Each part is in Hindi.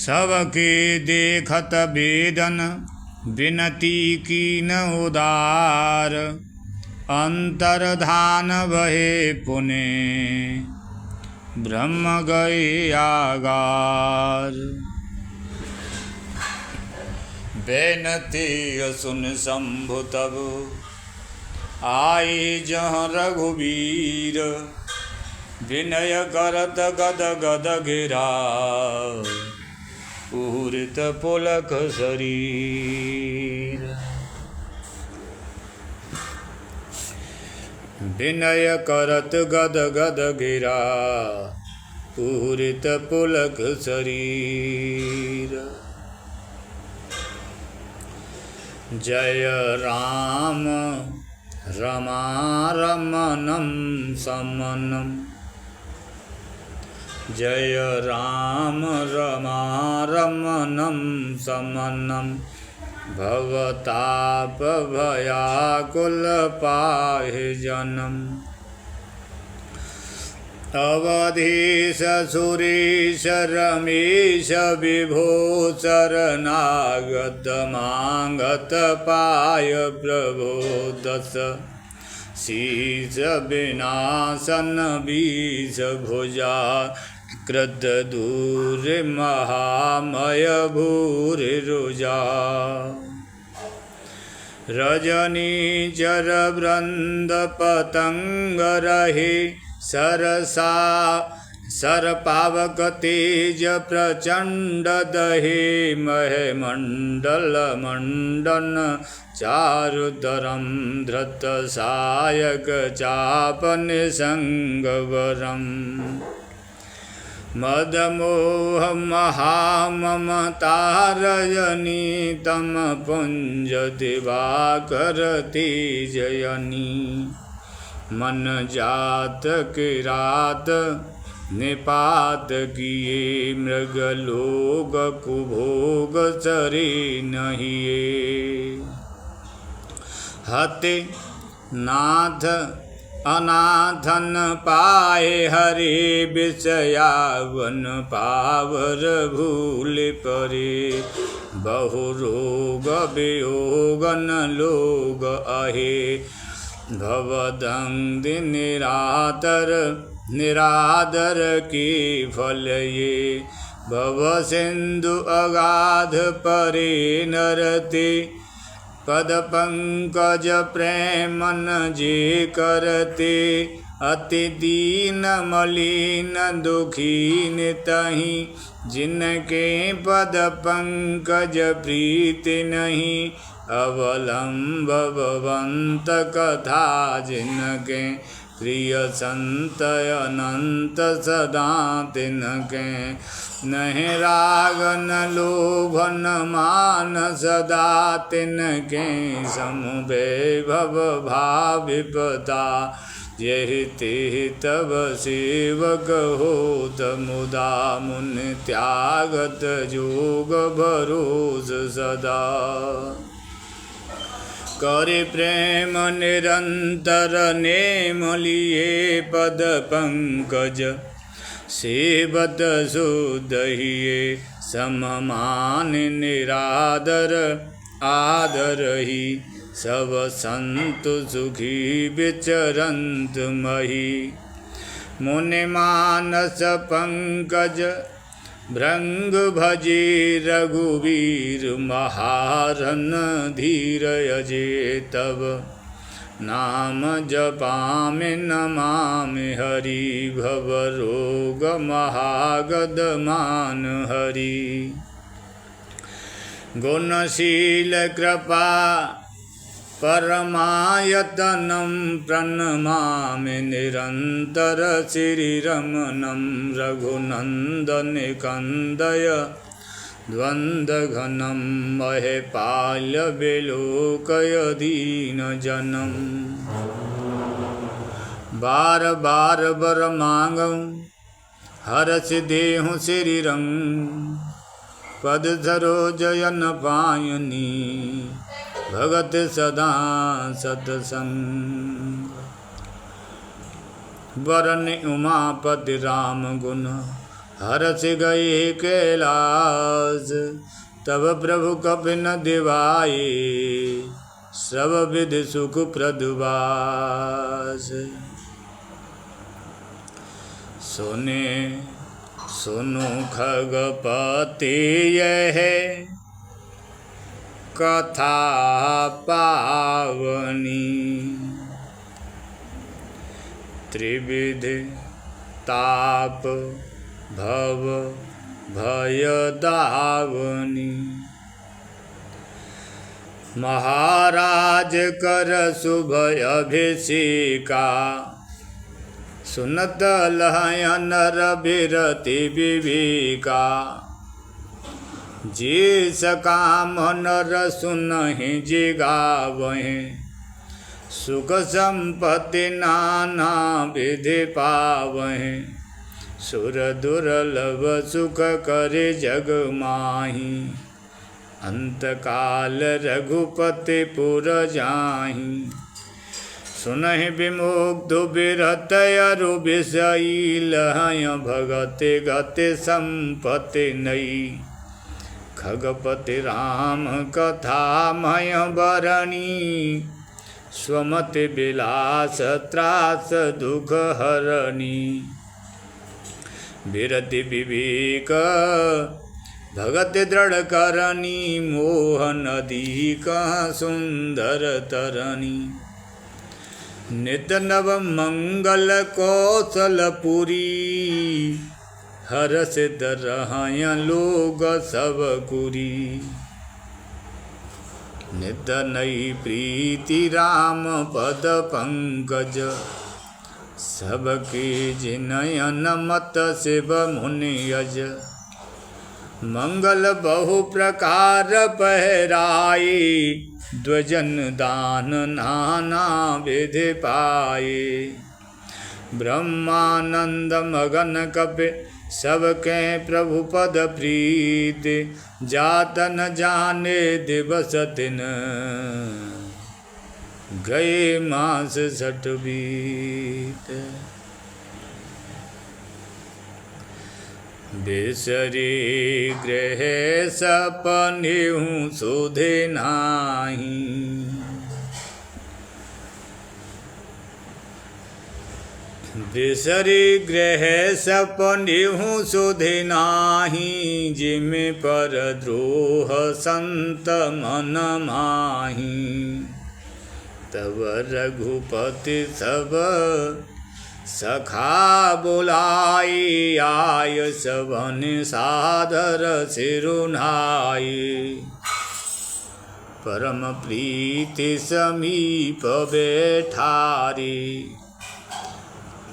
सबके देखत वेदन विनती कीन उदार। अंतर्धान बहे पुने ब्रह्म गए आगार। बेनती सुन शंभु तब आए जहाँ रघुवीर। विनय करत गद गद गिरा पूरित पुलक शरीर। विनय करत गद गद गिरा पूरित पुलक शरीर। जय राम रमा रमणं समनं। जय राम रमा रमणं समनं। भवताप भयाकुल पाहि जन्म। अवधीश सुरेश रमेश विभो शरणागत मांगत पाय प्रभो दस। शीश विनाशन बीज भुजा कृत दूर महामय भूर रुजा। रजनी चर वृंद पतंग रहे सरसा। सर पावक तेज प्रचंड दहे मह मंडल मंडन चारुतरम। धृत सायक चापन संगवरम। मदमोह महाममतारजनी तम पुंज दिवाकर तेजयनी। मन जात किरात निपात किए मृगलोक कुभोग चरे नहिए। हते नाथ अनाथन पाए हरे विषयावन पावर भूल परे। बहु रोग वियोगन लोग अहे भवदंग निरातर निरादर के फल ये। भव सिंधु अगाध परे नरते पद पंकज प्रेमन जे करते। अति दीन मलिन दुखीन तहि जिनके पद पंकज प्रीति नहीं। अवलंब भवंत कथा जिनके प्रिय संत अनंत सदा तिनके। नहीं राग न लोभ न मान सदा तिनके। समुवैभव भाव विपदा यही तेहि तब सेवक होत मुदा। मुनि त्यागत जोग भरोस सदा। करे प्रेम निरंतर नेम लिए पद पंकज। सेवत सुदहिए सममान निरादर आदर ही। सब संत सुखी विचरंत मही। मुनि मानस पंकज भृंग भजे रघुवीर। महारन धीर अजे तब नाम जपामि नमामि हरि। भव रोग महागद मान हरि। गुणशील कृपा परमायतनं प्रणमामि निरंतर श्रीरमणं। रघुनंदनिकंदय द्वंद्वघनं महेपाल्य विलोकय दीनजनं। बार बार वर मांगं हरष देहु श्रीरंग। पद सरोजन पायनी भगत सदा सतसंग। वरन उमापति राम गुण हरस गए कैलाश, तब प्रभु कपिन दिवाए, सब विधि सुख प्रदुबास। सुने सुनु खगपति यह कथा पावनी, त्रिविध ताप भव भय दावनी। महाराज कर शुभ अभिषेका, सुनत लहयन रविरति विवेका। जे सकाम नर सुनहि जिगावहि, सुख संपत्ति नाना विधि पावहि। सुर दुर्लभ सुख करे जग माही, अंतकाल रघुपति पुर जाहि। सुनहि विमुग्ध बिरत अरु विषयी, लहय भगति गति संपत्ति नई। खगपति राम कथा मय बरणी, स्वमति विलास त्रास दुख हरणी। विरति विवेक भगति दृढ़ करनी, मोहन अधिक सुंदर तरनी। नित नव मंगल कौशलपुरी, हर्षित रहय लोग सब कुरी। नित नई प्रीति राम पद पंकज, सबके जिनयन मत शिव मुनि यज। मंगल बहु प्रकार पहराए, द्वजन दान नाना विधि पाए। ब्रह्मानंद मगन कपि सबके प्रभु पद प्रीत, जातन जाने दिवस दिन, गए मास सठ बीत। बिसरी गृह सपनेहु सुधे नाही, बिसरी गृह सपनेहु सुधे नाही। जिमि पर द्रोह संत मन माही, तब रघुपति सब सखा बुलाई। आय सबन सादर सिरुनाई, परम प्रीति समीप बैठारी।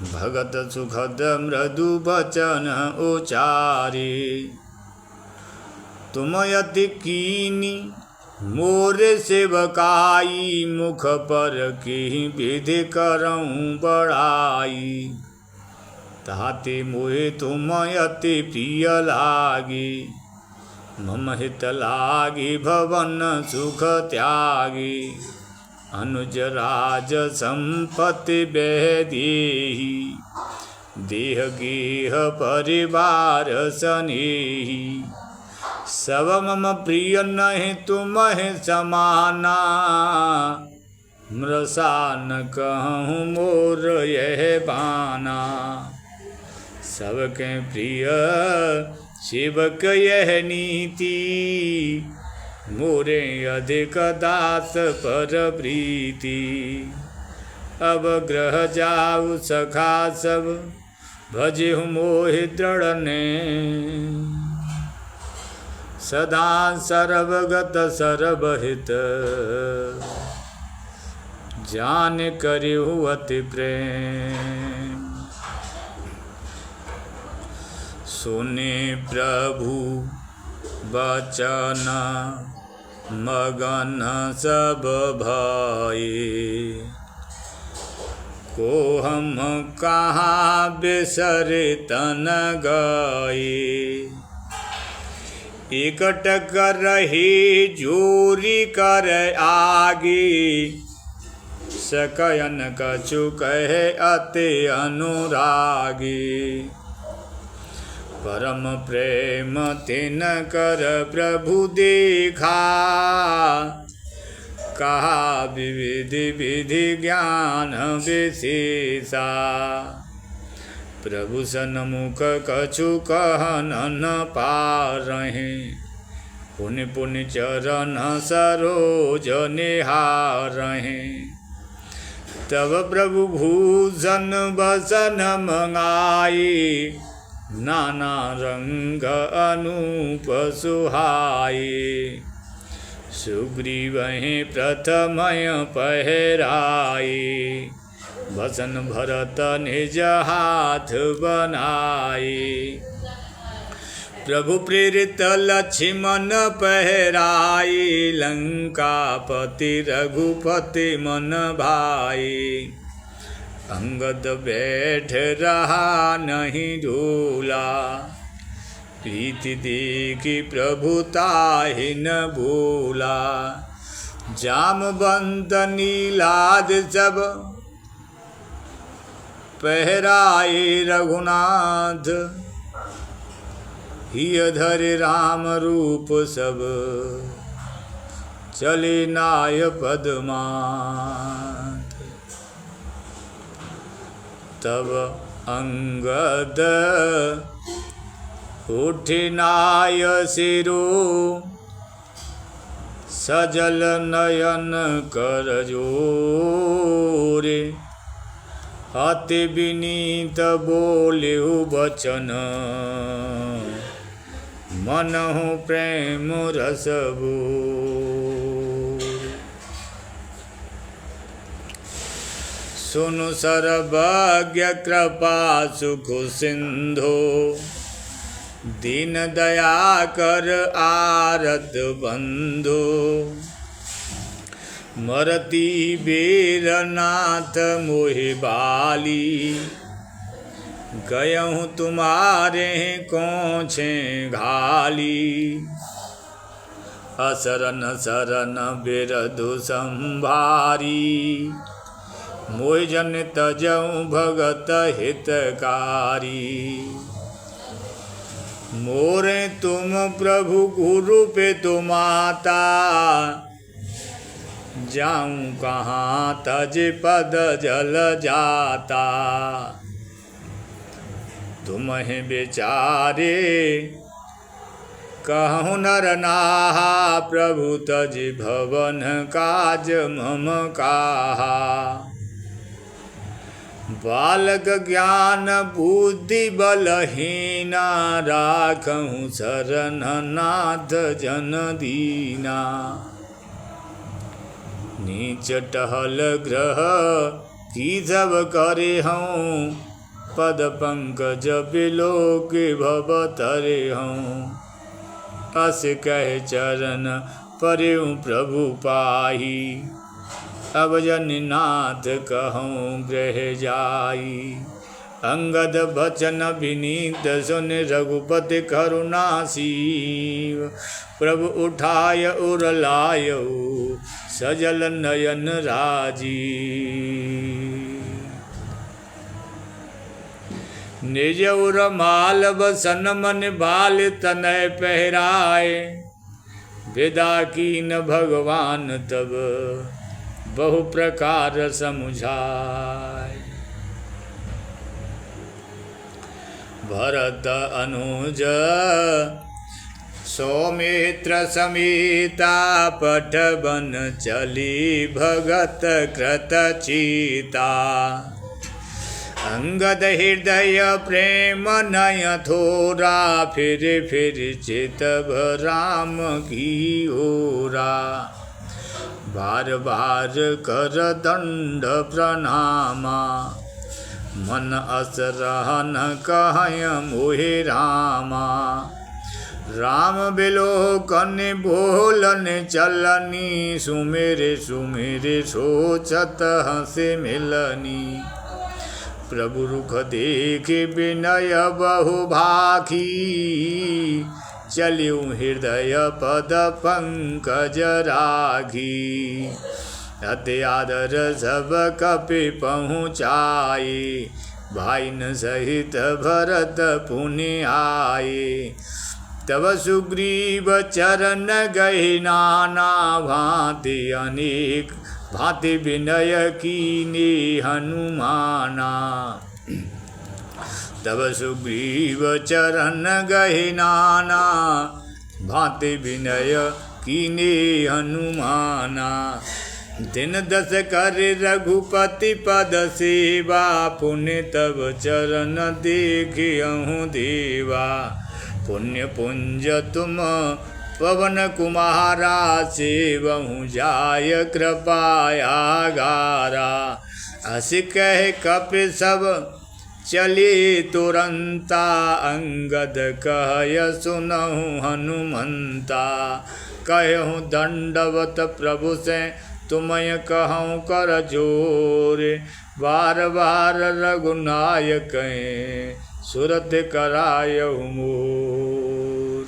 भगत सुखद मृदु बचन उचारी, तुम यति कीनी मोर सेवकाई। मुख पर की विधि करऊं बड़ाई, ताते मोहे तुम यति प्रिय लागी। मम हित लागी भवन सुख त्यागी, अनुज राज संपत्ति बेदेही। देह गेह परिवार सनेही, सब मम प्रिय नहीं तुम्हें समाना। मृषा न कहूँ मोर यह बाना, सबके प्रिय शिवक यह नीति। मोरे अधिक दास पर प्रीति, अब ग्रह जाऊ सखा सब, भजहु मोहि दृढ़ ने। सदा सर्वगत सर्वहित, जान करिहु अति प्रेम। सुने प्रभु बचन मगन सब भाई, को हम कहाँ बिसरे तन गए। एकट कर रही जोरी कर आगे, सकयन कछु कहे अति अनुरागी। परम प्रेम तिन कर प्रभु देखा, कहा विविधि विधि ज्ञान विशेषा। प्रभु सन्मुख कछु कहन न पारहि, पुनि पुनि चरण सरोज निहारहि। तब प्रभु भूषण बसन मंगाई, नाना रंग अनूप सुहाई। सुग्रीवहि प्रथमय पहराई, बसन भरत निज हाथ बनाई। प्रभु प्रेरित लक्ष्मण पहराई, लंकापति रघुपति मन भाई। अंगद बैठ रहा नहीं डोला, प्रीति देखी प्रभु ताहि न भूला। जामवंत नीलाद सब पहराए रघुनाथ, हिय धरे राम रूप सब, चले नाय पदमात। तब अंगद उठि नाय सिरो, सजल नयन कर जोरे। अति विनीत बोलेहु बचन, मनहु प्रेम रस बोर। सुनु सर्वज्ञ कृपा सुख सिंधु, दीन दया कर आरत बंधु। मरती बेर नाथ मोहि बाली, गयहूँ तुम्हारे कोछे घाली। असरन सरन बिरधु संभारी, मोहि जन तजऊँ भगत हितकारी। मोरे तुम प्रभु गुरु पे तो माता, जाऊं कहाँ तज पद जल जाता। तुम्हें बेचारे कहूँ नर नाहा, प्रभु तज भवन काज मम काहा। बालक ज्ञान बुद्धि बलहीना, राखहूँ शरण नाथ जन दीना। नीच टहल ग्रह की सब करे हूँ, पद पंकज बिलोक भव तरे हूँ। अस कह चरण परेऊ प्रभु पाही, अब जनिनाथ कहूँ गृह जाई। अंगद बचन विनीत सुन रघुपति करुणासीव, प्रभु उठाय उर लायो सजल नयन राजीव। निज उर माल बसन मन बाल तनय पहराए, विदा कीन भगवान तब बहु प्रकार समुझाय। भरत अनुज सौमित्र समेता, पटवन चली भगत कृत चीता। अंगद हृदय प्रेम नय थोरा, फिर फिर चितव राम की ओरा। बार बार कर दंड प्रणामा, मन असरहन कहय मोहि रामा। राम बिलोकन बोलन चलनी, सुमेरे सुमेरे सोचत हंसे मिलनी। प्रभु रुख देख विनय बहु भाखी, चलिऊ हृदय पद पंकज राखी। अति आदर सब कपि पहुँचाई, भाई न सहित भरत पुनि आए। तब सुग्रीव चरण गए नाना भांति अनेक भांति विनय कीने हनुमाना। तब सुग्रीव चरण गए नाना भांति विनय कीने हनुमाना। दिन दस कर रघुपति पद सेवा पुण्य तब चरण देखियहु देवा। पुण्य पुंज तुम पवन कुमारा सेवहु जाय कृपाया गारा। हस कह कपि सब चले तुरंता अंगद कह सुनहु हनुमंता। कहूँ दंडवत प्रभु से तुम्हें कहूँ कर जोर। बार बार रघुनायक सुरत करायहु मोर।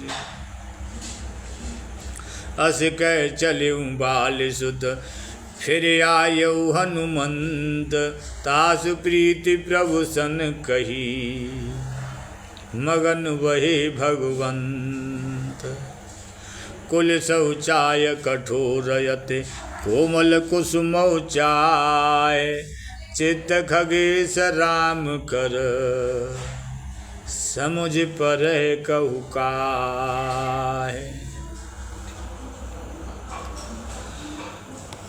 अस कह चलिऊ बाल सुत फिर आयऊ हनुमंत। तासु प्रीति प्रभु सन कही मगन वहे भगवंत। कुल शौचाय कठोरयते कोमल कुसुमौचाय। चित्त खगेश राम कर समुझ पर कहु काहे।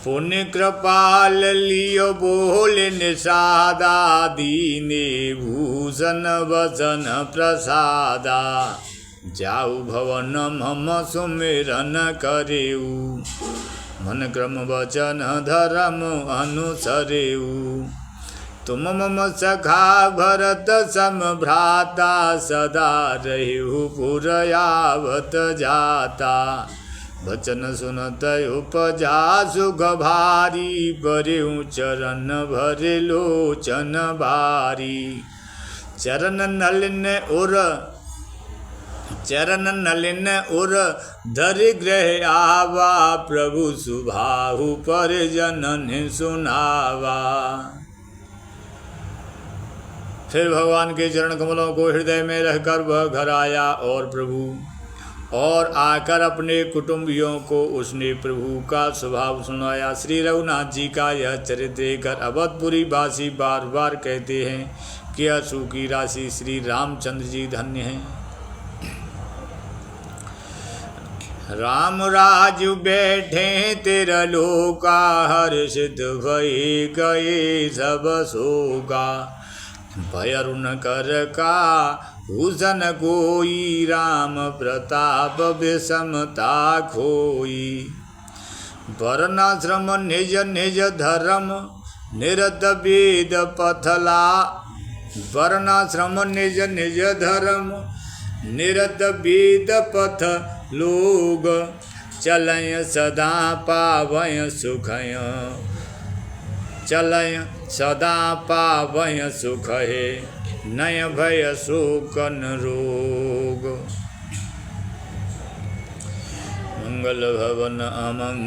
पुण्य कृपाल लियो बोल निषादा। दीने भूषण वसन प्रसादा। जाऊ भवन मम सुमिरन करेऊ। मन क्रम वचन धर्म अनुसरेऊ। तुम मम सखा भरत सम भ्राता। सदा रहिहु पुर यावत जाता। वचन सुनत उपजा सुख भारी। बरेऊ चरण भरे लोचन बारी। चरण नलिन उर धरि गृह आवा। प्रभु सुबाहु पर जनन सुनावा। फिर भगवान के चरण कमलों को हृदय में रहकर वह घर आया और आकर अपने कुटुंबियों को उसने प्रभु का स्वभाव सुनाया। श्री रघुनाथ जी का यह चरित्र देखकर अवधपुरी वासी बार बार कहते हैं कि असु की राशि श्री रामचंद्र जी धन्य हैं। राम राजु बैठे तेरा लोका। हर्षित भये गए सब सोगा। भयरुन कर का भूषण कोई। राम प्रताप विषमता खोई। वर्णाश्रम निज निज धर्म निरत वेद पथला। वर्णाश्रम निज निज धर्म निरत वेद पथ लोग। चलय सदा पावय सुखय। चलय सदा पावय सुख है। नय भय शोकन रोग। मंगल भवन अमंगल